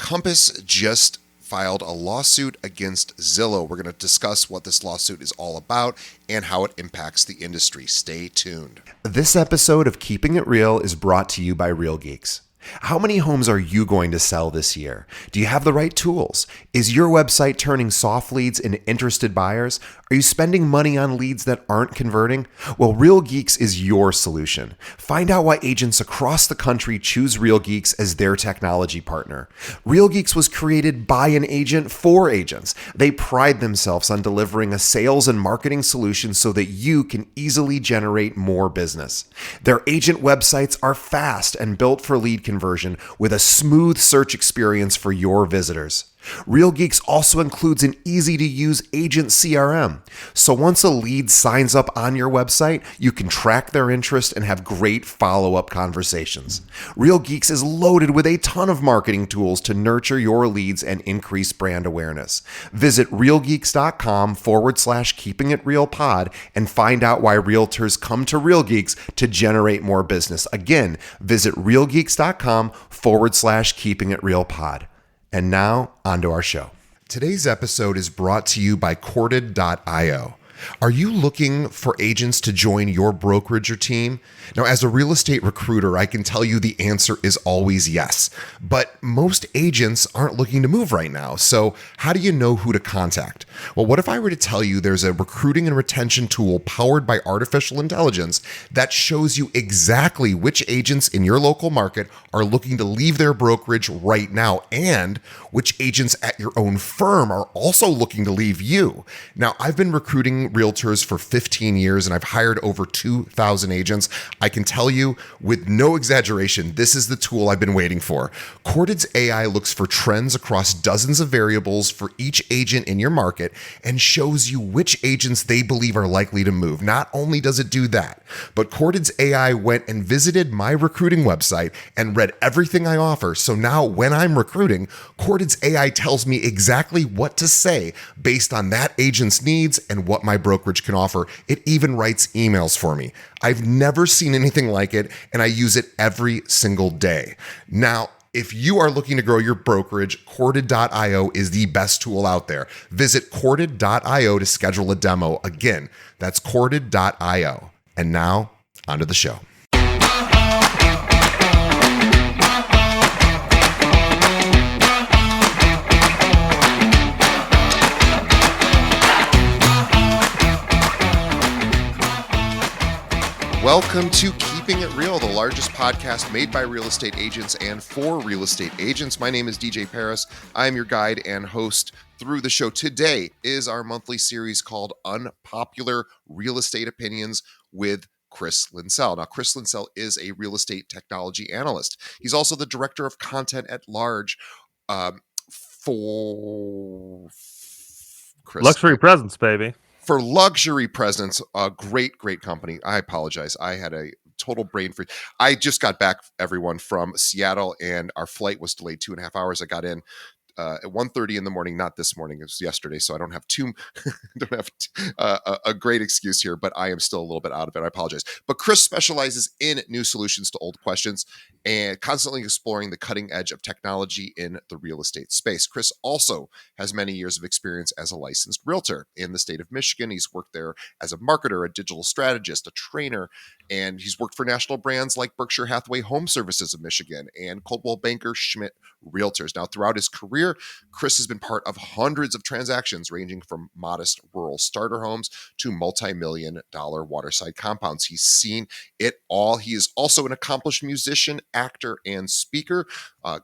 Compass just filed a lawsuit against Zillow. We're going to discuss what this lawsuit is all about and how it impacts the industry. Stay tuned. This episode of Keeping It Real is brought to you by Real Geeks. How many homes are you going to sell this year? Do you have the right tools? Is your website turning soft leads into interested buyers? Are you spending money on leads that aren't converting? Well, Real Geeks is your solution. Find out why agents across the country choose Real Geeks as their technology partner. Real Geeks was created by an agent for agents. They pride themselves on delivering a sales and marketing solution so that you can easily generate more business. Their agent websites are fast and built for lead conversion with a smooth search experience for your visitors. Real Geeks also includes an easy-to-use agent CRM. So once a lead signs up on your website, you can track their interest and have great follow-up conversations. Real Geeks is loaded with a ton of marketing tools to nurture your leads and increase brand awareness. Visit realgeeks.com/keepingitrealpod and find out why realtors come to Real Geeks to generate more business. Again, visit realgeeks.com/keepingitrealpod. And now, onto our show. Today's episode is brought to you by Corded.io. Are you looking for agents to join your brokerage or team? Now, as a real estate recruiter, I can tell you the answer is always yes. But most agents aren't looking to move right now. So how do you know who to contact? Well, what if I were to tell you there's a recruiting and retention tool powered by artificial intelligence that shows you exactly which agents in your local market are looking to leave their brokerage right now and which agents at your own firm are also looking to leave you? Now, I've been recruiting realtors for 15 years and I've hired over 2,000 agents. I can tell you with no exaggeration, this is the tool I've been waiting for. Corded's AI looks for trends across dozens of variables for each agent in your market and shows you which agents they believe are likely to move. Not only does it do that, but Corded's AI went and visited my recruiting website and read everything I offer. So now when I'm recruiting, Corded's AI tells me exactly what to say based on that agent's needs and what my brokerage can offer. It even writes emails for me. I've never seen anything like it, and I use it every single day. Now, if you are looking to grow your brokerage, Corded.io is the best tool out there. Visit Corded.io to schedule a demo. Again, that's Corded.io. And now, onto the show. Welcome to Keeping It Real, the largest podcast made by real estate agents and for real estate agents. My name is DJ Paris. I'm your guide and host through the show. Today is our monthly series called Unpopular Real Estate Opinions with Chris Linsell. Now, Chris Linsell is a real estate technology analyst. He's also the director of content at large for Chris. Luxury Presence, baby. For Luxury Presence, a great company. I apologize. I had a total brain freeze. I just got back, everyone, from Seattle, and our flight was delayed 2.5 hours. I got in at 1:30 in the morning, not this morning, it was yesterday, so I don't have a great excuse here, but I am still a little bit out of it. I apologize. But Chris specializes in new solutions to old questions and constantly exploring the cutting edge of technology in the real estate space. Chris also has many years of experience as a licensed realtor in the state of Michigan. He's worked there as a marketer, a digital strategist, a trainer, and he's worked for national brands like Berkshire Hathaway Home Services of Michigan and Coldwell Banker Schmidt Realtors. Now, throughout his career, Chris has been part of hundreds of transactions ranging from modest rural starter homes to multi-million-dollar waterside compounds. He's seen it all. He is also an accomplished musician, actor, and speaker.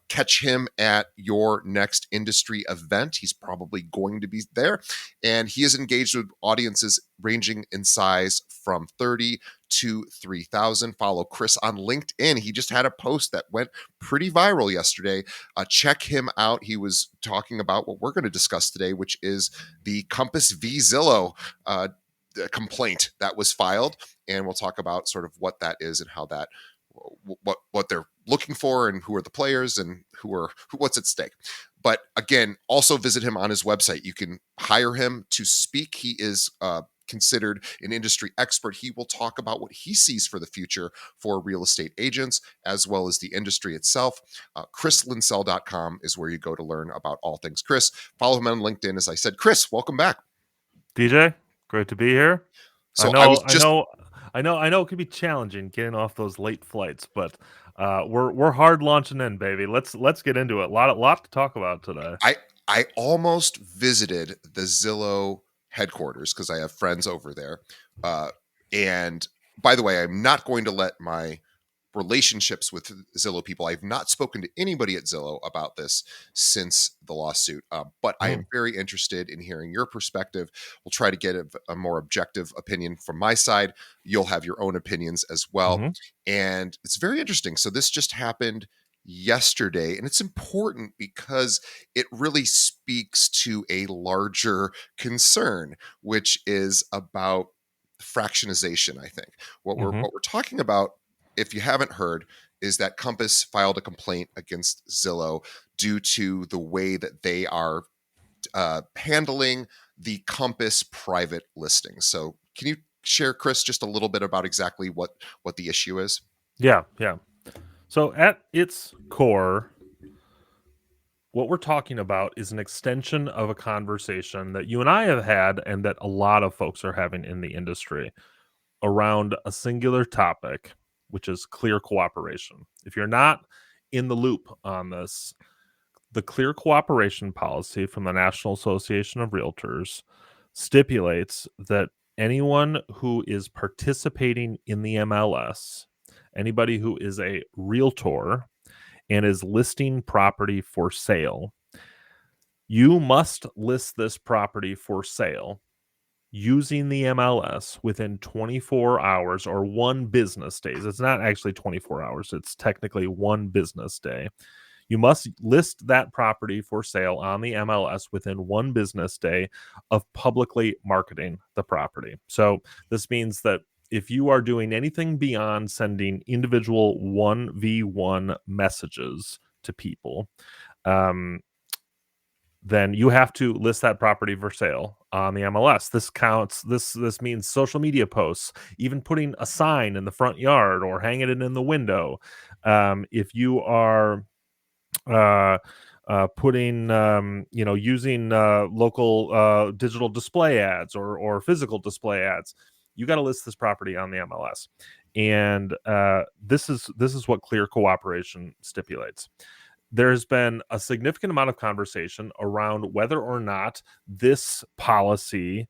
Catch him at your next industry event. He's probably going to be there. And he is engaged with audiences ranging in size from 30 to 3,000. Follow Chris on LinkedIn. He just had a post that went pretty viral yesterday. Check him out. He was talking about what we're going to discuss today, which is the Compass v. Zillow complaint that was filed. And we'll talk about sort of what that is and how that, what they're looking for and who are the players and what's at stake. But again, also visit him on his website. You can hire him to speak. He is considered an industry expert. He will talk about what he sees for the future for real estate agents as well as the industry itself. ChrisLinsell.com is where you go to learn about all things Chris. Follow him on LinkedIn, as I said. Chris, welcome back. DJ, great to be here. I So I was know, I just know, I know it can be challenging getting off those late flights, but we're hard launching in, baby. Let's get into it. Lot to talk about today. I almost visited the Zillow headquarters because I have friends over there. And by the way, I'm not going to let my relationships with Zillow people. I've not spoken to anybody at Zillow about this since the lawsuit, but I am Mm, very interested in hearing your perspective. We'll try to get a more objective opinion from my side. You'll have your own opinions as well. hmm And it's very interesting. So this just happened yesterday, and it's important because it really speaks to a larger concern, which is about fractionization. I think hmm what we're talking about, if you haven't heard, is that Compass filed a complaint against Zillow due to the way that they are handling the Compass private listings. So, can you share, Chris, just a little bit about exactly what the issue is? Yeah, yeah. So at its core, what we're talking about is an extension of a conversation that you and I have had, and that a lot of folks are having in the industry around a singular topic, which is clear cooperation. If you're not in the loop on this, the clear cooperation policy from the National Association of Realtors stipulates that anyone who is participating in the MLS, anybody who is a realtor and is listing property for sale, you must list this property for sale using the MLS within 24 hours or 1 business days. It's not actually 24 hours, it's technically 1 business day. You must list that property for sale on the MLS within 1 business day of publicly marketing the property. So this means that if you are doing anything beyond sending individual 1v1 messages to people, um, then you have to list that property for sale on the MLS. This counts. This means social media posts, even putting a sign in the front yard or hanging it in the window. If you are uh, putting, using local digital display ads or physical display ads, you got to list this property on the MLS. And this is what clear cooperation stipulates. There's been a significant amount of conversation around whether or not this policy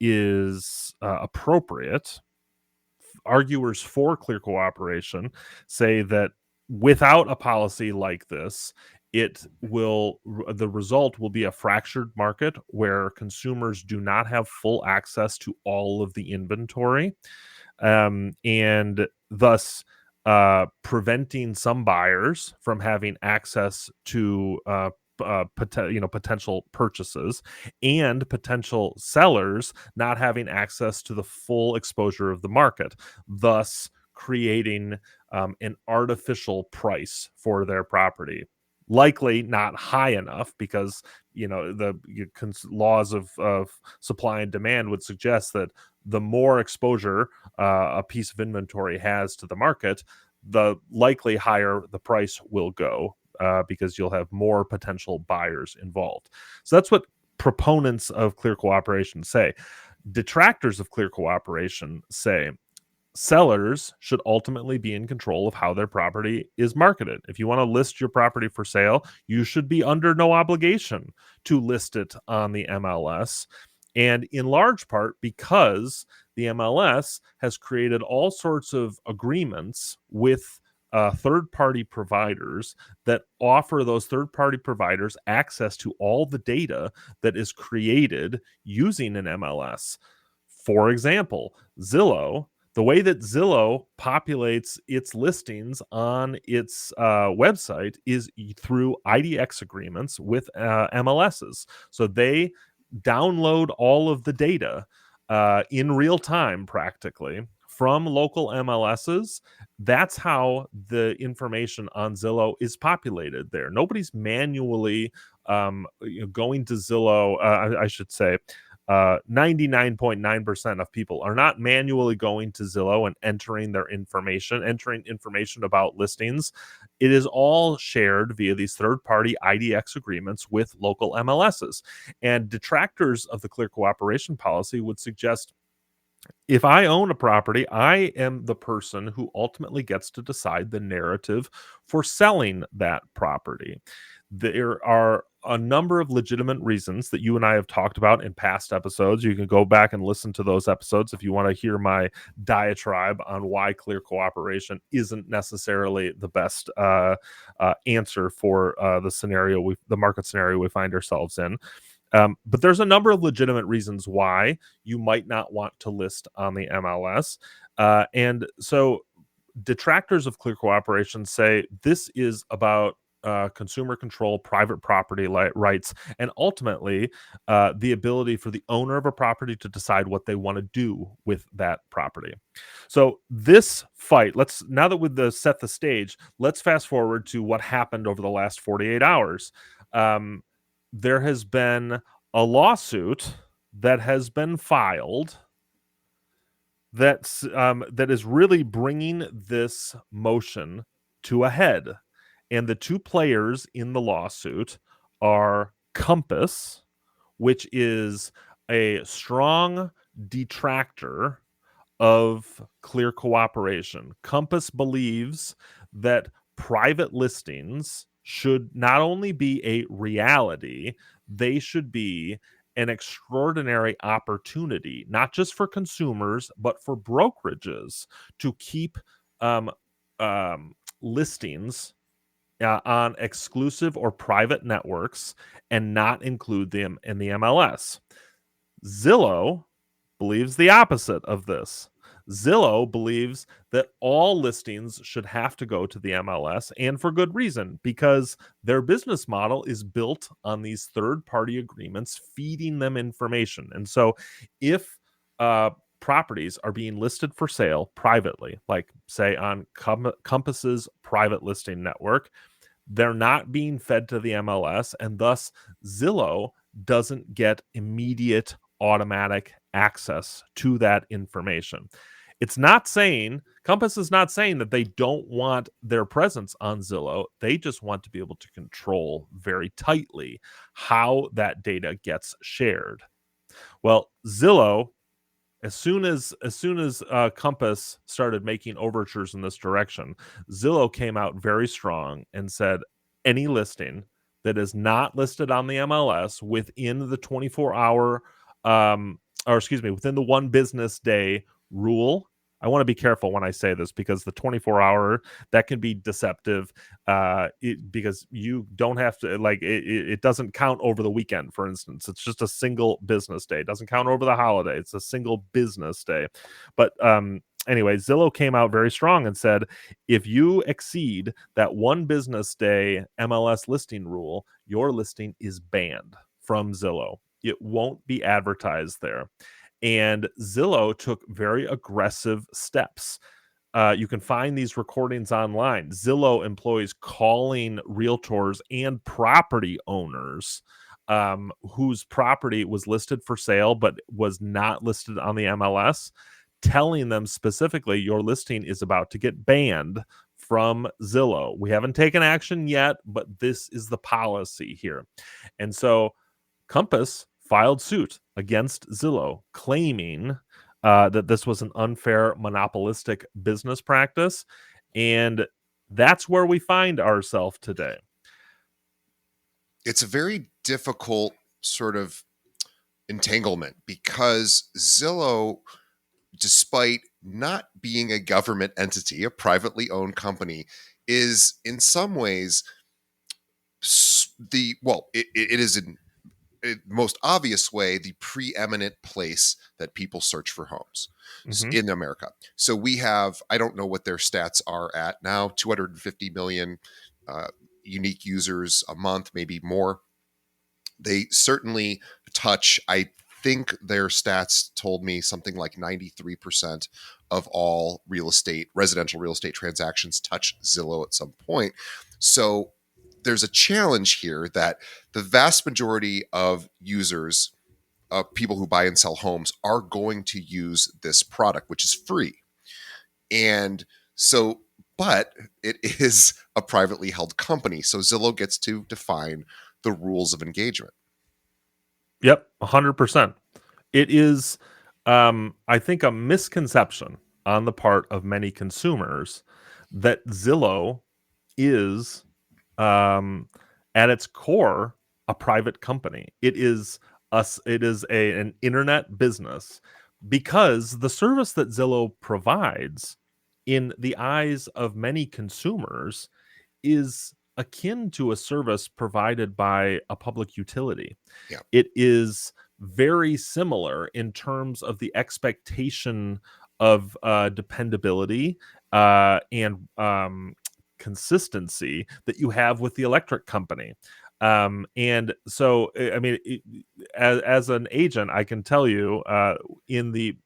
is appropriate. Arguers for clear cooperation say that without a policy like this, the result will be a fractured market where consumers do not have full access to all of the inventory, and thus preventing some buyers from having access to potential purchases, and potential sellers not having access to the full exposure of the market, thus creating an artificial price for their property, likely not high enough, because laws of supply and demand would suggest that the more exposure a piece of inventory has to the market, the likely higher the price will go, because you'll have more potential buyers involved. So that's what proponents of clear cooperation say. Detractors of clear cooperation say sellers should ultimately be in control of how their property is marketed. If you want to list your property for sale, you should be under no obligation to list it on the MLS. And in large part because the MLS has created all sorts of agreements with third party providers that offer those third party providers access to all the data that is created using an MLS. For example, Zillow, the way that Zillow populates its listings on its website is through IDX agreements with MLSs. So they download all of the data in real time, practically, from local MLSs. That's how the information on Zillow is populated there. Nobody's manually going to Zillow, I should say, 99.9% of people are not manually going to Zillow and entering information about listings. It is all shared via these third-party IDX agreements with local MLSs. And detractors of the clear cooperation policy would suggest, if I own a property, I am the person who ultimately gets to decide the narrative for selling that property. There are a number of legitimate reasons that you and I have talked about in past episodes. You can go back and listen to those episodes if you want to hear my diatribe on why clear cooperation isn't necessarily the best answer for the market scenario we find ourselves in. But there's a number of legitimate reasons why you might not want to list on the MLS. And so detractors of clear cooperation say this is about consumer control, private property rights, and ultimately the ability for the owner of a property to decide what they want to do with that property. So this fight, now that we've set the stage, let's fast forward to what happened over the last 48 hours. There has been a lawsuit that has been filed that is really bringing this motion to a head. And the two players in the lawsuit are Compass, which is a strong detractor of clear cooperation. Compass believes that private listings should not only be a reality, they should be an extraordinary opportunity, not just for consumers, but for brokerages to keep um, listings on exclusive or private networks and not include them in the MLS. Zillow believes the opposite of this. Zillow believes that all listings should have to go to the MLS, and for good reason, because their business model is built on these third-party agreements feeding them information. And so if properties are being listed for sale privately, like say on Compass's private listing network, they're not being fed to the MLS, and thus Zillow doesn't get immediate automatic access to that information. It's not saying, Compass is not saying that they don't want their presence on Zillow. They just want to be able to control very tightly how that data gets shared. Well, Zillow, as soon as Compass started making overtures in this direction, Zillow came out very strong and said any listing that is not listed on the MLS within the 24-hour within the one business day rule. I want to be careful when I say this because the 24-hour, that can be deceptive because you don't have to, it doesn't count over the weekend, for instance. It's just a single business day. It doesn't count over the holiday. It's a single business day. But anyway, Zillow came out very strong and said, if you exceed that one business day MLS listing rule, your listing is banned from Zillow. It won't be advertised there. And Zillow took very aggressive steps. You can find these recordings online. Zillow employees calling realtors and property owners whose property was listed for sale but was not listed on the MLS, telling them specifically, your listing is about to get banned from Zillow. We haven't taken action yet, but this is the policy here. And so Compass filed suit against Zillow, claiming that this was an unfair monopolistic business practice. And that's where we find ourselves today. It's a very difficult sort of entanglement because Zillow, despite not being a government entity, a privately owned company, is in some ways it is in most obvious way the preeminent place that people search for homes in America. So we have, I don't know what their stats are at now, 250 million unique users a month, maybe more. They certainly touch, I think their stats told me something like 93% of all residential real estate transactions touch Zillow at some point. So there's a challenge here that the vast majority of users people who buy and sell homes are going to use this product, which is free. And so, but it is a privately held company. So Zillow gets to define the rules of engagement. Yep, 100%. It is, I think, a misconception on the part of many consumers that Zillow is, um, at its core, a private company. It is an internet business, because the service that Zillow provides, in the eyes of many consumers, is akin to a service provided by a public utility. Yeah. It is very similar in terms of the expectation of dependability and consistency that you have with the electric company. And so, I mean, as an agent, I can tell you, in the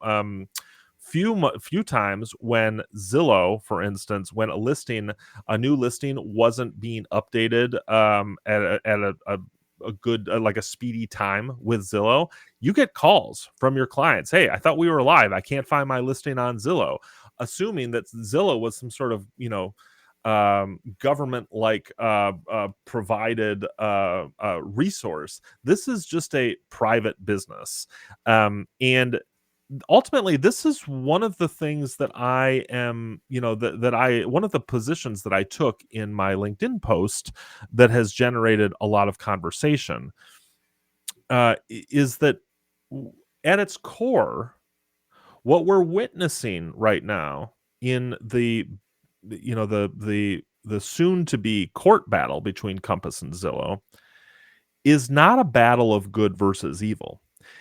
few times when Zillow, for instance, when a new listing wasn't being updated at a good, like a speedy time with Zillow, you get calls from your clients. Hey, I thought we were live. I can't find my listing on Zillow, assuming that Zillow was some sort of, government like provided resource. This is just a private business. And ultimately, this is one of the things that I am, one of the positions that I took in my LinkedIn post that has generated a lot of conversation, is that at its core, what we're witnessing right now in the soon to be court battle between Compass and Zillow is not a battle of good versus evil.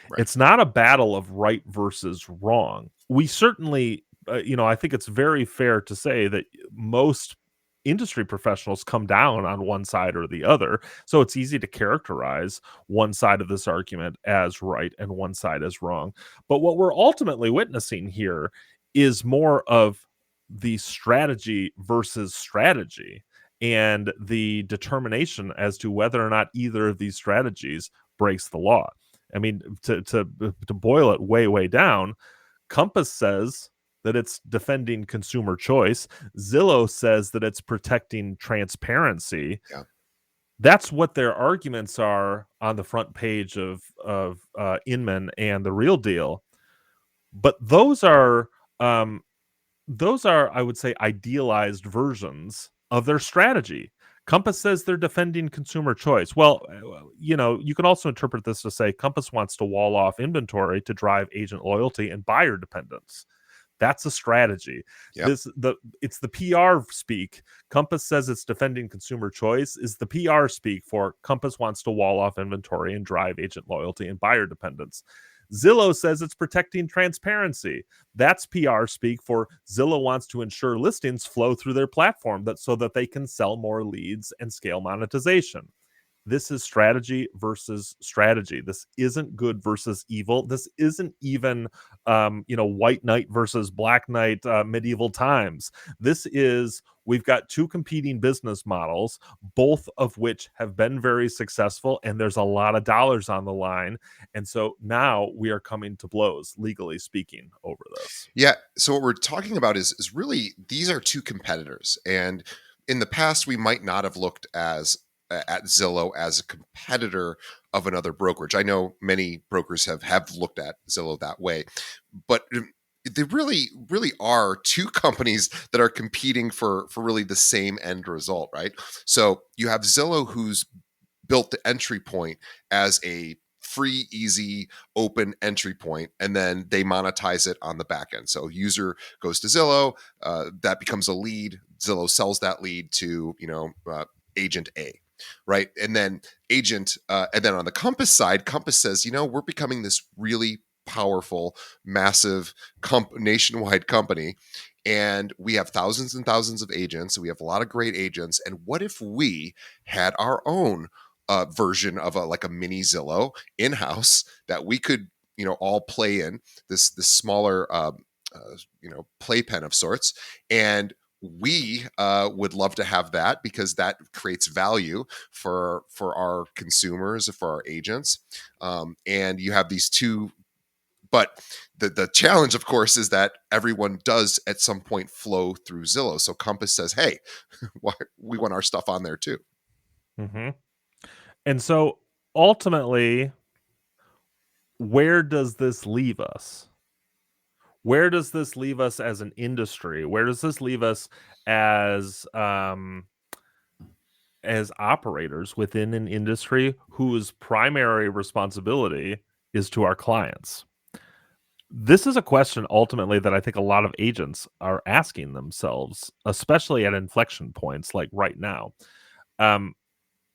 Right. It's not a battle of right versus wrong. We certainly, I think it's very fair to say that most industry professionals come down on one side or the other. So it's easy to characterize one side of this argument as right and one side as wrong. But what we're ultimately witnessing here is more of the strategy versus strategy, and the determination as to whether or not either of these strategies breaks the law. I mean, to boil it way down, Compass says that it's defending consumer choice. Zillow says that it's protecting transparency. Yeah. That's what their arguments are on the front page of Inman and The Real Deal. But those are, I would say, idealized versions of their strategy. Compass says they're defending consumer choice. Well, you can also interpret this to say Compass wants to wall off inventory to drive agent loyalty and buyer dependence. That's a strategy. Yep. It's the PR speak. Compass says it's defending consumer choice is the PR speak for Compass wants to wall off inventory and drive agent loyalty and buyer dependence. Zillow says it's protecting transparency. That's PR speak for Zillow wants to ensure listings flow through their platform so that they can sell more leads and scale monetization. This is strategy versus strategy. This isn't good versus evil. This isn't even, white knight versus black knight, medieval times. This is, we've got two competing business models, both of which have been very successful, and there's a lot of dollars on the line. And so now we are coming to blows, legally speaking, over this. Yeah. So what we're talking about is really, these are two competitors. And in the past, we might not have looked at Zillow as a competitor of another brokerage. I know many brokers have looked at Zillow that way, but they really are two companies that are competing for really the same end result, right? So you have Zillow, who's built the entry point as a free, easy, open entry point, and then they monetize it on the back end. So user goes to Zillow, that becomes a lead. Zillow sells that lead to agent A, right? And then and then on the Compass side, Compass says, we're becoming this really powerful, massive nationwide company, and we have thousands and thousands of agents. And we have a lot of great agents. And what if we had our own version of a mini Zillow in-house that we could all play in this smaller playpen of sorts, and we would love to have that because that creates value for our consumers, for our agents. And you have these two, but the challenge, of course, is that everyone does at some point flow through Zillow. So Compass says, hey, we want our stuff on there too. Hmm. And so ultimately, where does this leave us? Where does this leave us as an industry? Where does this leave us as operators within an industry whose primary responsibility is to our clients? This is a question ultimately that I think a lot of agents are asking themselves, especially at inflection points like right now. Um,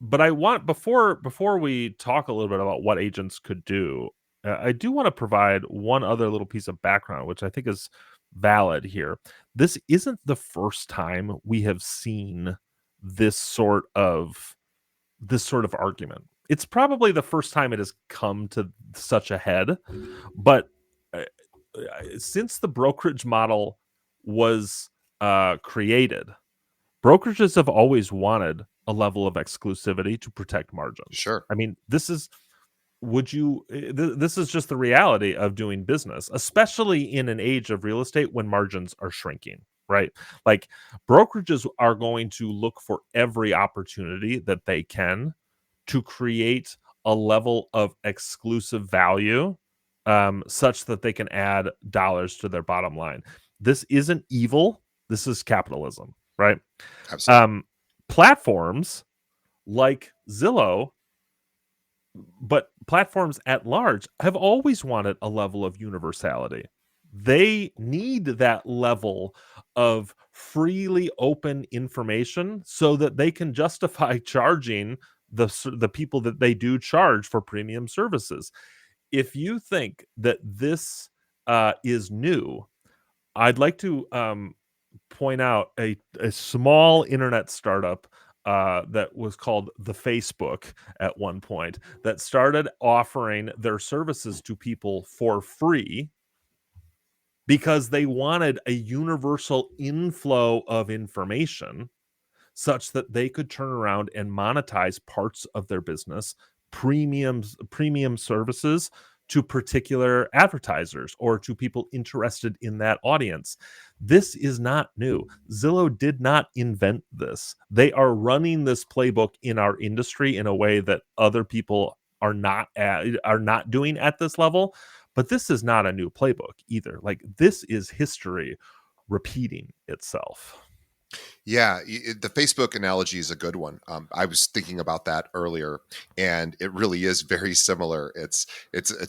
but I want before we talk a little bit about what agents could do, I do want to provide one other little piece of background, which I think is valid here. This isn't the first time we have seen this sort of argument. It's probably the first time it has come to such a head, but uh, since the brokerage model was created, brokerages have always wanted a level of exclusivity to protect margins. Sure. I mean, this is just the reality of doing business, especially in an age of real estate when margins are shrinking, right? Like brokerages are going to look for every opportunity that they can to create a level of exclusive value, such that they can add dollars to their bottom line. This isn't evil. This is capitalism, right? Absolutely. Um, Platforms like Zillow, but platforms at large have always wanted a level of universality. They need that level of freely open information so that they can justify charging the people that they do charge for premium services. If you think that this is new, I'd like to point out a small internet startup that was called the Facebook at one point that started offering their services to people for free because they wanted a universal inflow of information such that they could turn around and monetize parts of their business, premium services to particular advertisers or to people interested in that audience. This is not new. Zillow did not invent this. They are running this playbook in our industry in a way that other people are not doing at this level, but this is not a new playbook either. Like this is history repeating itself. Yeah, the Facebook analogy is a good one. I was thinking about that earlier, and it really is very similar. It's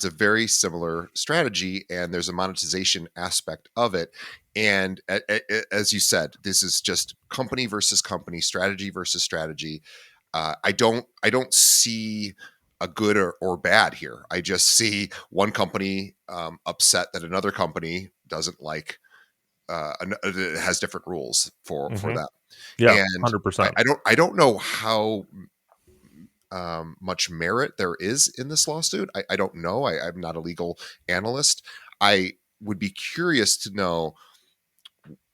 a very similar strategy, and there's a monetization aspect of it. And as you said, this is just company versus company, strategy versus strategy. I don't see a good or bad here. I just see one company upset that another company doesn't like it has different rules for Mhm. that. Yeah, And 100%. I don't know how much merit there is in this lawsuit. I don't know. I'm not a legal analyst. I would be curious to know,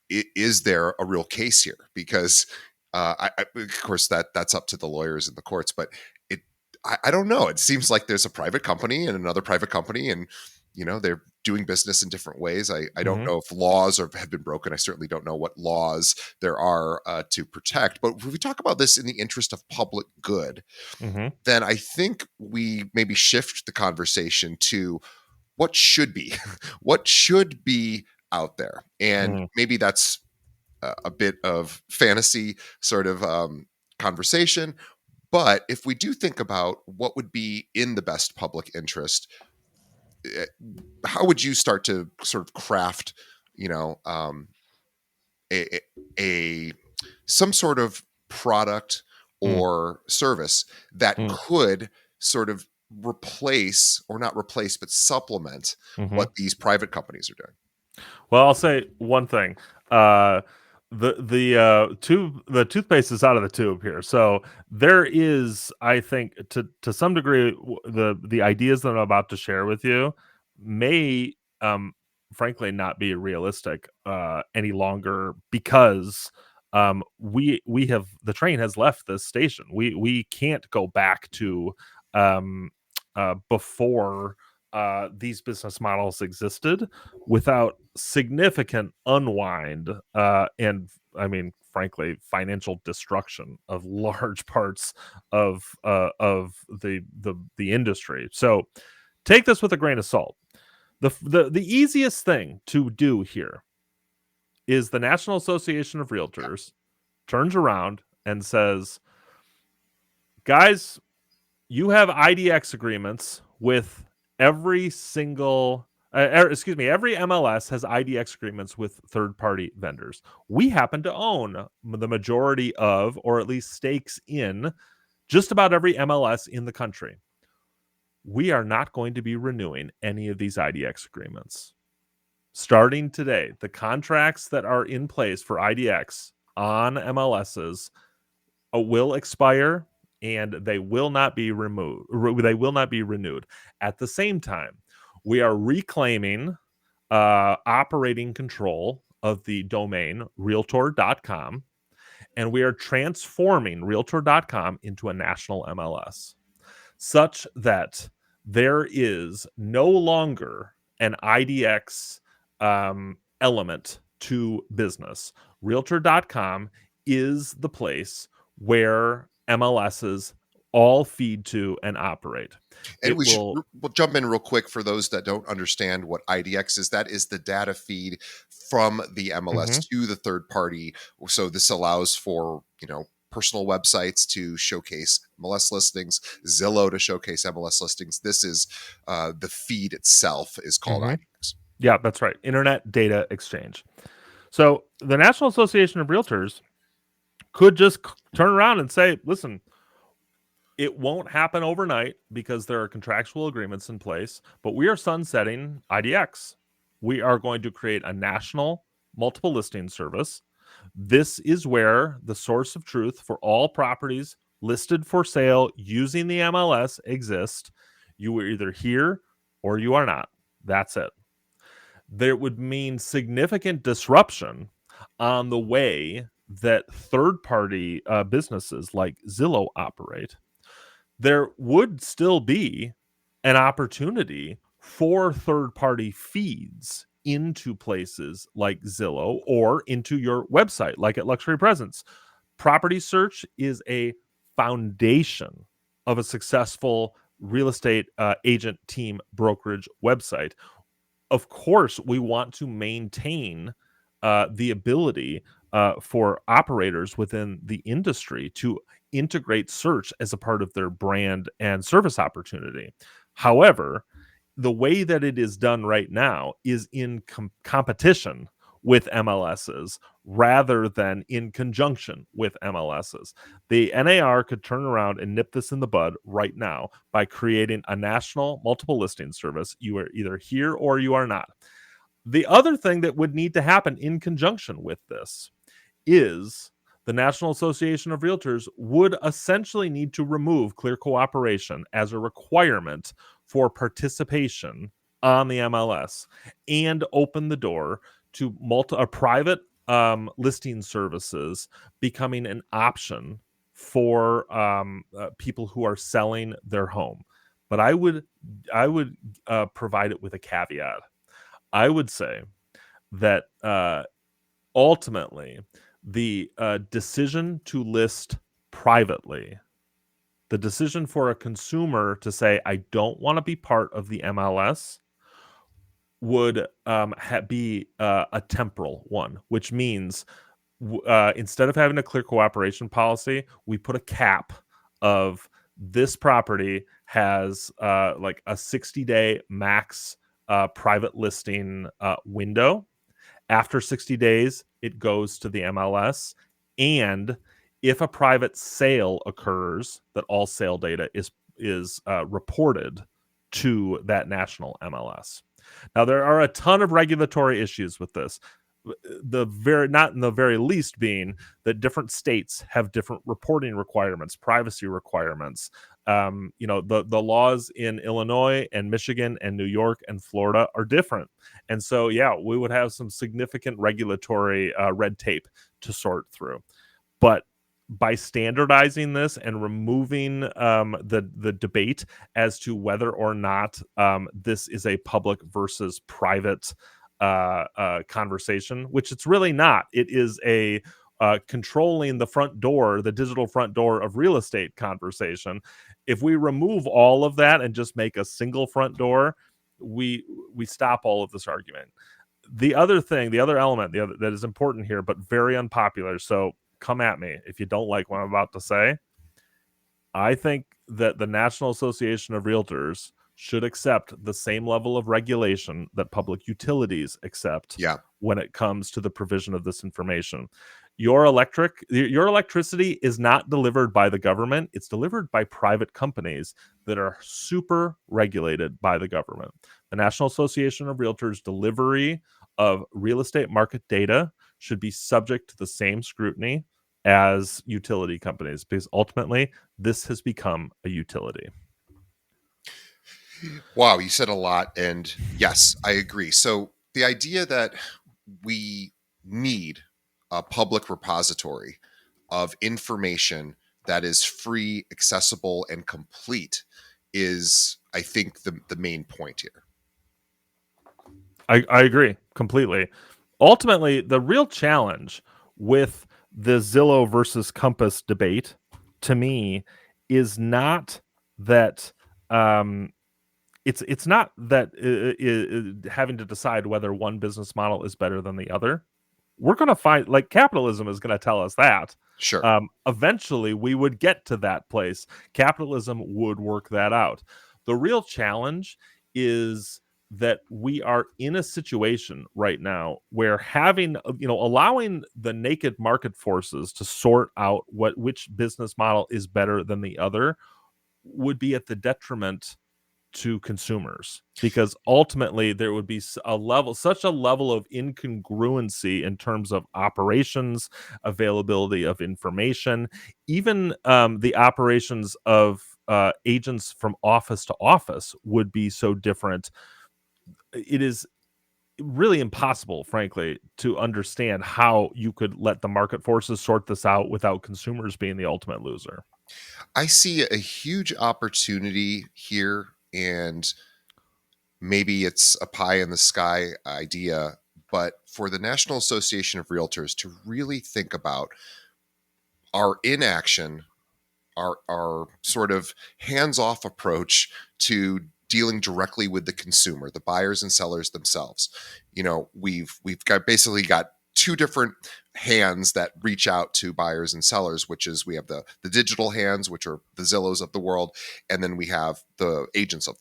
is there a real case here? Because of course that's up to the lawyers in the courts, but it I don't know. It seems like there's a private company and another private company, and they're doing business in different ways. I don't Mhm, know if laws have been broken. I certainly don't know what laws there are to protect. But if we talk about this in the interest of public good, mhm, then I think we maybe shift the conversation to what should be, what should be out there, and mhm. maybe that's a bit of fantasy sort of conversation. But if we do think about what would be in the best public interest, eh, how would you start to sort of craft, you know, um, a, a some sort of product Mm, or service that mm, could sort of replace, or not replace, but supplement mhm. what these private companies are doing? Well, I'll say one thing. Uh, the toothpaste is out of the tube here. So there is, I think, to some degree, the ideas that I'm about to share with you may frankly not be realistic any longer, because we have, the train has left this station. We can't go back to um, before these business models existed without significant unwind and, I mean, frankly, financial destruction of large parts of the industry. So take this with a grain of salt. The easiest thing to do here is the National Association of Realtors turns around and says, guys, you have IDX agreements with every single, every MLS has IDX agreements with third-party vendors. We happen to own the majority of, or at least stakes in, just about every MLS in the country. We are not going to be renewing any of these IDX agreements. Starting today, the contracts that are in place for IDX on MLSs will expire, and they will not be removed. They will not be renewed. At the same time, we are reclaiming operating control of the domain realtor.com, and we are transforming realtor.com into a national MLS, such that there is no longer an IDX element to business. Realtor.com is the place where MLSs all feed to and operate. And we'll jump in real quick for those that don't understand what IDX is. That is the data feed from the MLS to the third party. So this allows for, personal websites to showcase MLS listings, Zillow to showcase MLS listings. This is the feed itself is called IDX. Yeah, that's right. Internet Data Exchange. So the National Association of Realtors could just turn around and say, listen, it won't happen overnight because there are contractual agreements in place, but we are sunsetting IDX. We are going to create a national multiple listing service. This is where the source of truth for all properties listed for sale using the MLS exists. You are either here or you are not. That's it. There would mean significant disruption on the way that third-party businesses like Zillow operate. There would still be an opportunity for third-party feeds into places like Zillow or into your website, like at Luxury Presence. Property search is a foundation of a successful real estate agent team brokerage website. Of course, we want to maintain the ability for operators within the industry to integrate search as a part of their brand and service opportunity. However, the way that it is done right now is in competition with MLSs rather than in conjunction with MLSs. The NAR could turn around and nip this in the bud right now by creating a national multiple listing service. You are either here or you are not. The other thing that would need to happen in conjunction with this is the National Association of Realtors would essentially need to remove clear cooperation as a requirement for participation on the MLS and open the door to private listing services becoming an option for people who are selling their home. But I would provide it with a caveat. I would say that ultimately the decision to list privately, the decision for a consumer to say, I don't want to be part of the MLS, would be a temporal one, which means instead of having a clear cooperation policy, we put a cap of this property has like a 60-day max private listing window. After 60 days, it goes to the MLS. And if a private sale occurs, that all sale data is reported to that national MLS. Now, there are a ton of regulatory issues with this. Not in the very least being that different states have different reporting requirements, privacy requirements, The laws in Illinois and Michigan and New York and Florida are different. And so, yeah, we would have some significant regulatory red tape to sort through. But by standardizing this and removing the debate as to whether or not this is a public versus private conversation, which it's really not. It is a controlling the front door, the digital front door of real estate conversation. If we remove all of that and just make a single front door, we stop all of this argument. The other thing, the other element, that is important here, but very unpopular. So come at me if you don't like what I'm about to say. I think that the National Association of Realtors should accept the same level of regulation that public utilities accept when it comes to the provision of this information. Your electricity is not delivered by the government. It's delivered by private companies that are super regulated by the government. The National Association of Realtors delivery of real estate market data should be subject to the same scrutiny as utility companies, because ultimately this has become a utility. Wow, you said a lot, and yes, I agree. So the idea that we need a public repository of information that is free, accessible, and complete is, I think, the main point here. I agree completely. Ultimately, the real challenge with the Zillow versus Compass debate, to me, is not that it's not that having to decide whether one business model is better than the other. We're going to find, like, capitalism is going to tell us that. Sure. Eventually, we would get to that place. Capitalism would work that out. The real challenge is that we are in a situation right now where allowing the naked market forces to sort out which business model is better than the other would be at the detriment to consumers, because ultimately there would be such a level of incongruency in terms of operations, availability of information, even the operations of agents from office to office would be so different. It is really impossible, frankly, to understand how you could let the market forces sort this out without consumers being the ultimate loser. I see a huge opportunity here, and maybe it's a pie in the sky idea, but for the National Association of Realtors to really think about our inaction, our sort of hands-off approach to dealing directly with the consumer, the buyers and sellers themselves. We've basically got two different hands that reach out to buyers and sellers, which is we have the digital hands, which are the Zillows of the world, and then we have the agents of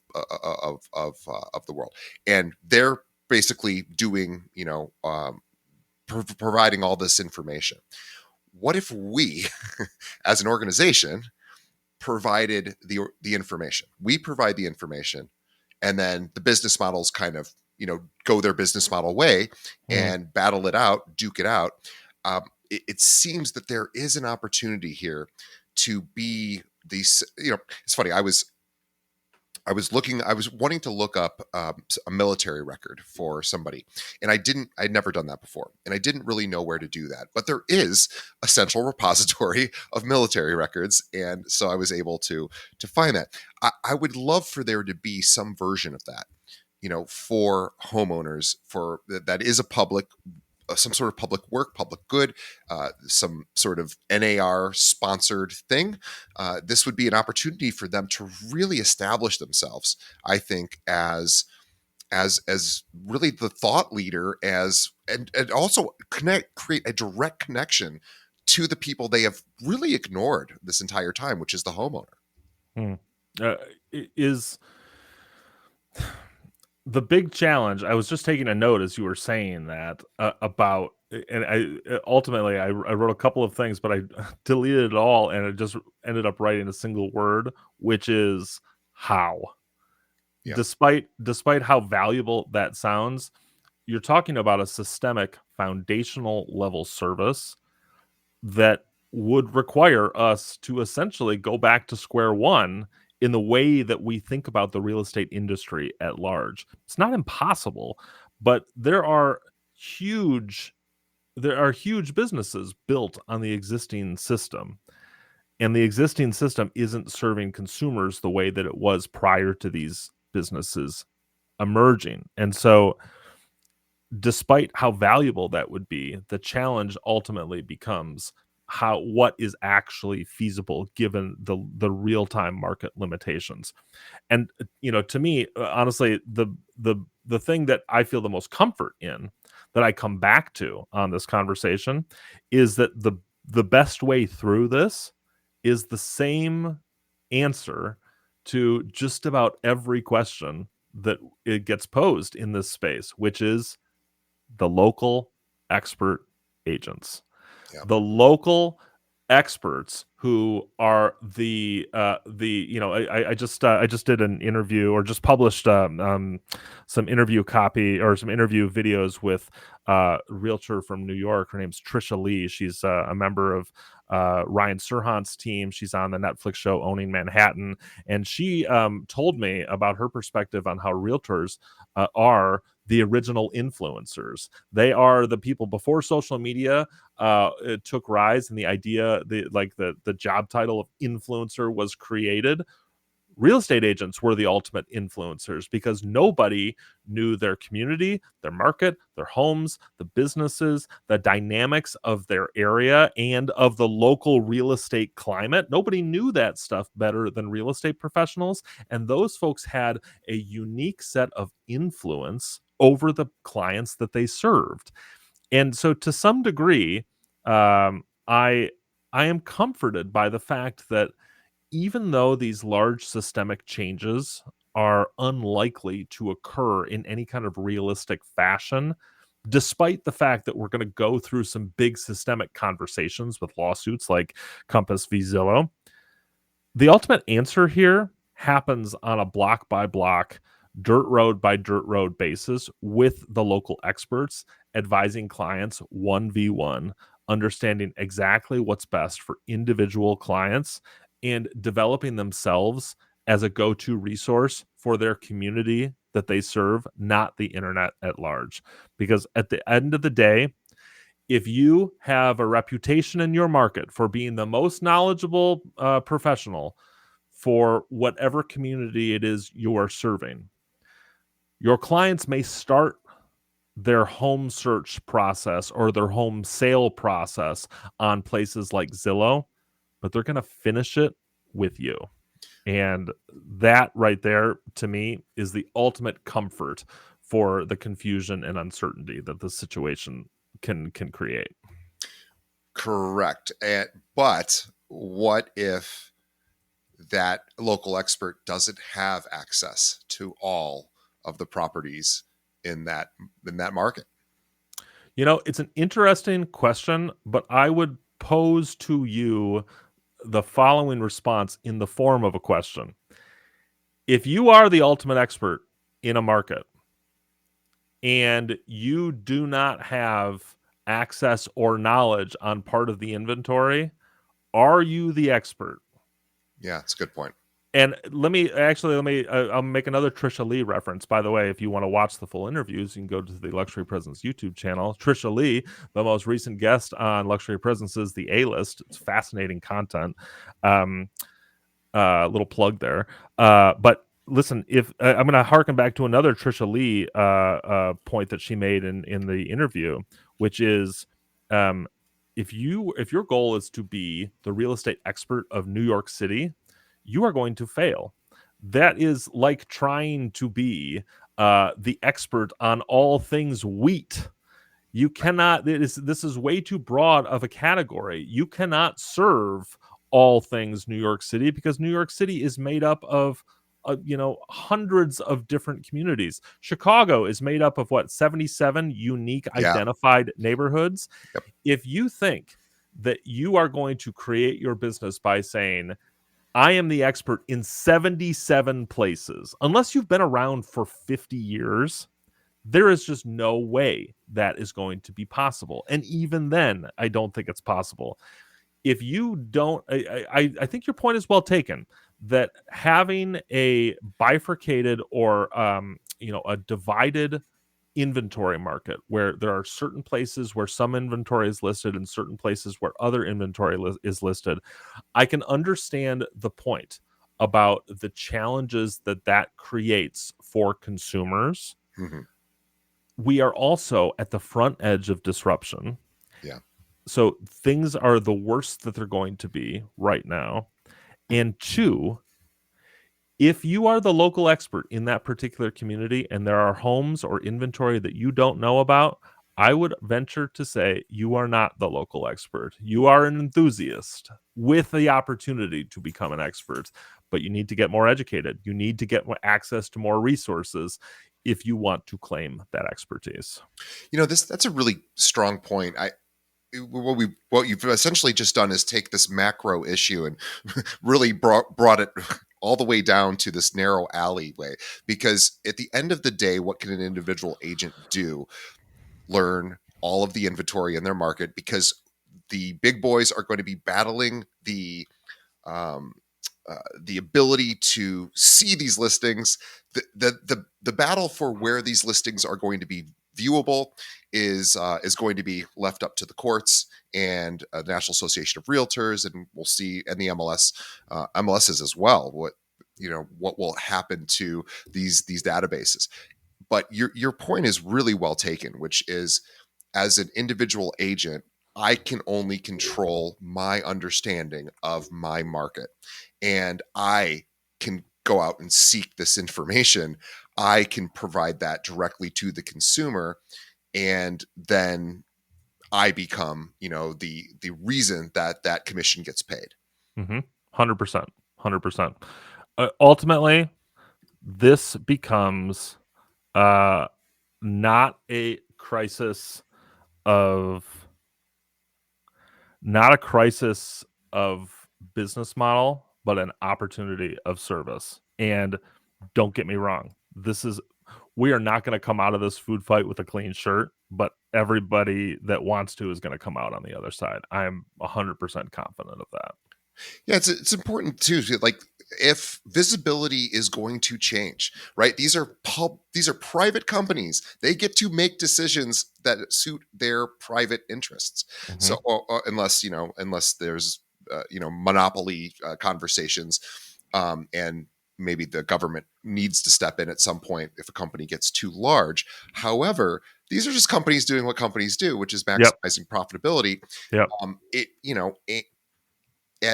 the world, and they're basically doing providing all this information. What if we, as an organization, provided the information? We provide the information, and then the business models kind of go their business model way and battle it out, duke it out. It seems that there is an opportunity here to be these. It's funny. I was wanting to look up a military record for somebody, and I'd never done that before, and I didn't really know where to do that. But there is a central repository of military records, and so I was able to find that. I would love for there to be some version of that, for homeowners, for that is a public, some sort of public work, public good, some sort of NAR sponsored thing. This would be an opportunity for them to really establish themselves, I think, as really the thought leader, and also create a direct connection to the people they have really ignored this entire time, which is the homeowner. Is the big challenge. I was just taking a note as you were saying that about, and I ultimately I wrote a couple of things, but I deleted it all, and it just ended up writing a single word, which is how. Yeah. Despite how valuable that sounds, you're talking about a systemic, foundational level service that would require us to essentially go back to square one in the way that we think about the real estate industry at large. It's not impossible, but huge there are huge businesses built on the existing system, and the existing system isn't serving consumers the way that it was prior to these businesses emerging. And so despite how valuable that would be, the challenge ultimately becomes what is actually feasible given the real-time market limitations. And to me, honestly, the thing that I feel the most comfort in, that I come back to on this conversation, is that the best way through this is the same answer to just about every question that it gets posed in this space, which is the local expert agents. Yeah. The local experts who are I just did an interview, or just published some interview copy, or some interview videos with a realtor from New York. Her name's Trisha Lee. She's a member of Ryan Serhant's team. She's on the Netflix show Owning Manhattan, and she told me about her perspective on how realtors are the original influencers. They are the people before social media it took rise, and the idea, the job title of influencer was created. Real estate agents were the ultimate influencers, because nobody knew their community, their market, their homes, the businesses, the dynamics of their area, and of the local real estate climate. Nobody knew that stuff better than real estate professionals. And those folks had a unique set of influence over the clients that they served. And so, to some degree, I am comforted by the fact that even though these large systemic changes are unlikely to occur in any kind of realistic fashion, despite the fact that we're going to go through some big systemic conversations with lawsuits like Compass v. Zillow, the ultimate answer here happens on a block by block, dirt road by dirt road basis, with the local experts advising clients 1v1, understanding exactly what's best for individual clients, and developing themselves as a go-to resource for their community that they serve, not the internet at large. Because at the end of the day, if you have a reputation in your market for being the most knowledgeable professional for whatever community it is you are serving, your clients may start their home search process or their home sale process on places like Zillow, but they're going to finish it with you. And that right there, to me, is the ultimate comfort for the confusion and uncertainty that the situation can create. Correct. But what if that local expert doesn't have access to all of the properties in that market? It's an interesting question, but I would pose to you the following response in the form of a question. If you are the ultimate expert in a market and you do not have access or knowledge on part of the inventory, are you the expert? Yeah, it's a good point. And I'll make another Trisha Lee reference. By the way, if you want to watch the full interviews, you can go to the Luxury Presence YouTube channel. Trisha Lee, the most recent guest on Luxury Presence's The A-List. It's fascinating content. Little plug there. But listen, if I'm going to harken back to another Trisha Lee point that she made in the interview, which is, if your goal is to be the real estate expert of New York City, you are going to fail. That is like trying to be the expert on all things wheat. You cannot. This is way too broad of a category. You cannot serve all things New York City, because New York City is made up of hundreds of different communities. Chicago is made up of 77 unique identified neighborhoods. Yep. If you think that you are going to create your business by saying, I am the expert in 77 places, unless you've been around for 50 years, there is just no way that is going to be possible. And even then, I don't think it's possible. if you don't, I think your point is well taken, that having a bifurcated or a divided inventory market where there are certain places where some inventory is listed and certain places where other inventory is listed, I can understand the point about the challenges that that creates for consumers. Hmm. We are also at the front edge of disruption. Yeah. So things are the worst that they're going to be right now. And two, if you are the local expert in that particular community and there are homes or inventory that you don't know about, I would venture to say you are not the local expert. You are an enthusiast with the opportunity to become an expert, but you need to get more educated. You need to get more access to more resources if you want to claim that expertise. That's a really strong point. What you've essentially just done is take this macro issue and really brought it all the way down to this narrow alleyway. Because at the end of the day, what can an individual agent do? Learn all of the inventory in their market, because the big boys are going to be battling um, the ability to see these listings. The battle for where these listings are going to be viewable is going to be left up to the courts and the National Association of Realtors, and we'll see, and the MLSs as well. What will happen to these databases? But your point is really well taken, which is, as an individual agent, I can only control my understanding of my market, and I can go out and seek this information. I can provide that directly to the consumer, and then I become, the reason that that commission gets paid. 100%. 100%. Ultimately, this becomes uh, not a crisis of not a crisis of business model, but an opportunity of service. And don't get me wrong, we are not going to come out of this food fight with a clean shirt, but everybody that wants to is going to come out on the other side. I'm 100% confident of that. Yeah, it's important too. Like, if visibility is going to change, right? These are private companies. They get to make decisions that suit their private interests. Hmm. So, unless there's monopoly conversations, and maybe the government needs to step in at some point if a company gets too large. However, these are just companies doing what companies do, which is Yep. maximizing profitability. Yep. It you know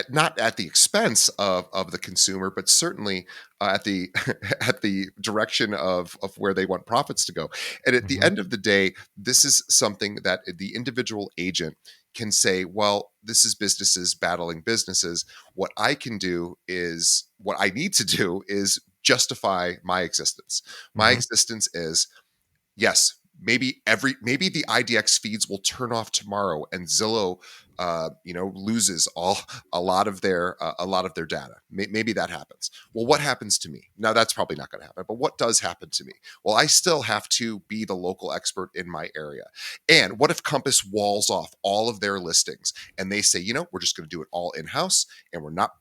not at the expense of the consumer, but certainly at the at the direction of where they want profits to go. And at the Hmm. end of the day, this is something that the individual agent can say, well, this is businesses battling businesses. What I need to do is justify my existence. My Hmm. existence is, yes, maybe the IDX feeds will turn off tomorrow, and Zillow loses a lot of their data. Maybe that happens. Well, what happens to me? Now, that's probably not going to happen, but what does happen to me? Well, I still have to be the local expert in my area. And what if Compass walls off all of their listings and they say, we're just going to do it all in-house, and we're not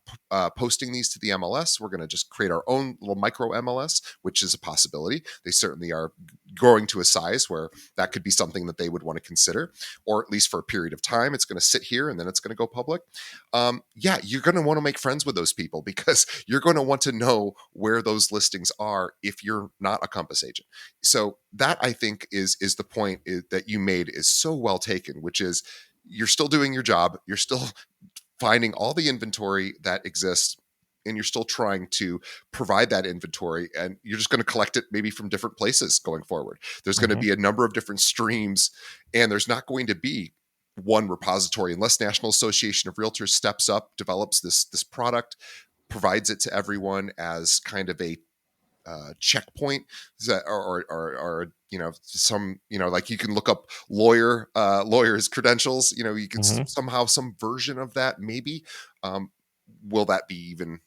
posting these to the MLS. We're going to just create our own little micro MLS, which is a possibility. They certainly are growing to a size where that could be something that they would want to consider, or at least for a period of time. It's going to sit here and then it's going to go public. Yeah, you're going to want to make friends with those people, because you're going to want to know where those listings are if you're not a Compass agent. So that, I think, is the point that you made is so well taken, which is, you're still doing your job. You're still finding all the inventory that exists, and you're still trying to provide that inventory, and you're just going to collect it maybe from different places going forward. There's going to Hmm. be a number of different streams, and there's not going to be one repository unless National Association of Realtors steps up, develops this product, provides it to everyone as kind of a checkpoint, some, like, you can look up lawyers credentials. You can Hmm. somehow, some version of that, maybe. um, will that be even,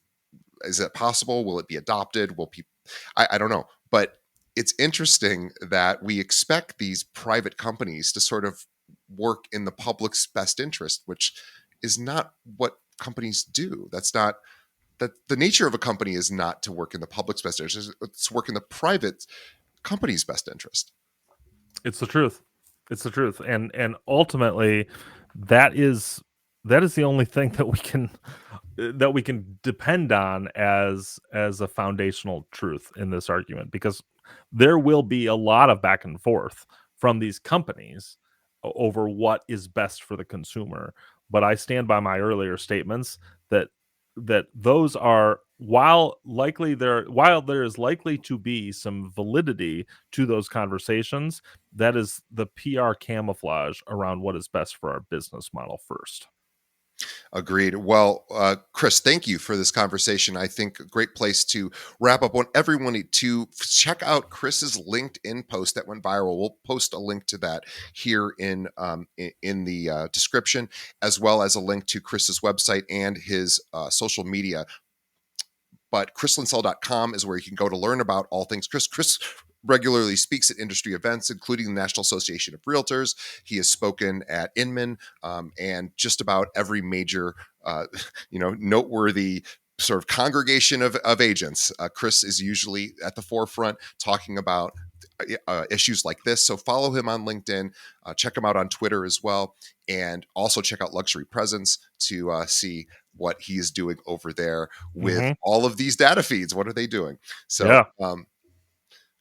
is it possible? Will it be adopted? Will people, I don't know. But it's interesting that we expect these private companies to sort of work in the public's best interest, which is not what companies do. That's not that the nature of a company is not to work in the public's best interest. It's to work in the private company's best interest. It's the truth. It's the truth. And ultimately that is the only thing that we can depend on as a foundational truth in this argument, because there will be a lot of back and forth from these companies over what is best for the consumer. But I stand by my earlier statements that those are, while there is likely to be some validity to those conversations, that is the PR camouflage around what is best for our business model first. Agreed. Well, Chris, thank you for this conversation. I think a great place to wrap up. Want everyone to check out Chris's LinkedIn post that went viral. We'll post a link to that here in the description, as well as a link to Chris's website and his social media. But chrislinsell.com is where you can go to learn about all things Chris. Chris regularly speaks at industry events, including the National Association of Realtors. He has spoken at Inman and just about every major, noteworthy sort of congregation of agents. Chris is usually at the forefront talking about issues like this. So follow him on LinkedIn, check him out on Twitter as well, and also check out Luxury Presence to see what he is doing over there with all of these data feeds. What are they doing? So,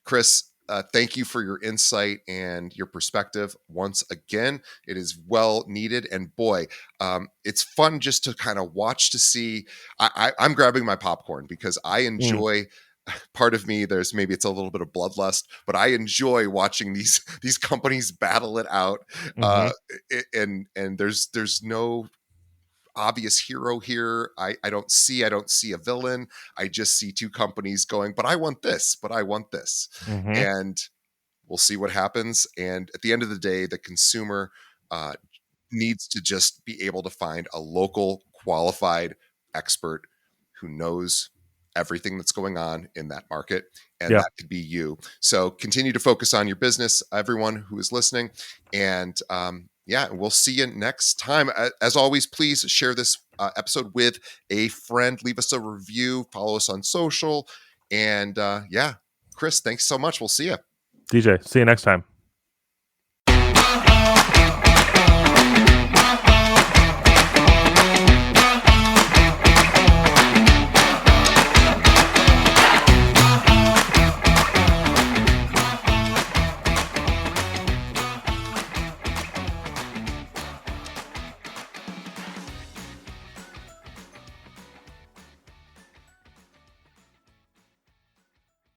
Chris, thank you for your insight and your perspective. Once again, it is well needed. And boy, it's fun just to kind of watch to see. I'm grabbing my popcorn because I enjoy. Part of me, maybe it's a little bit of bloodlust, but I enjoy watching these companies battle it out. And there's no obvious hero here. I don't see a villain. I just see two companies going, but I want this, and we'll see what happens. And at the end of the day, the consumer needs to just be able to find a local qualified expert who knows everything that's going on in that market, and that could be you. So continue to focus on your business, everyone who is listening, and we'll see you next time. As always, please share this episode with a friend, leave us a review, follow us on social, and Chris, thanks so much. We'll see you. DJ, see you next time.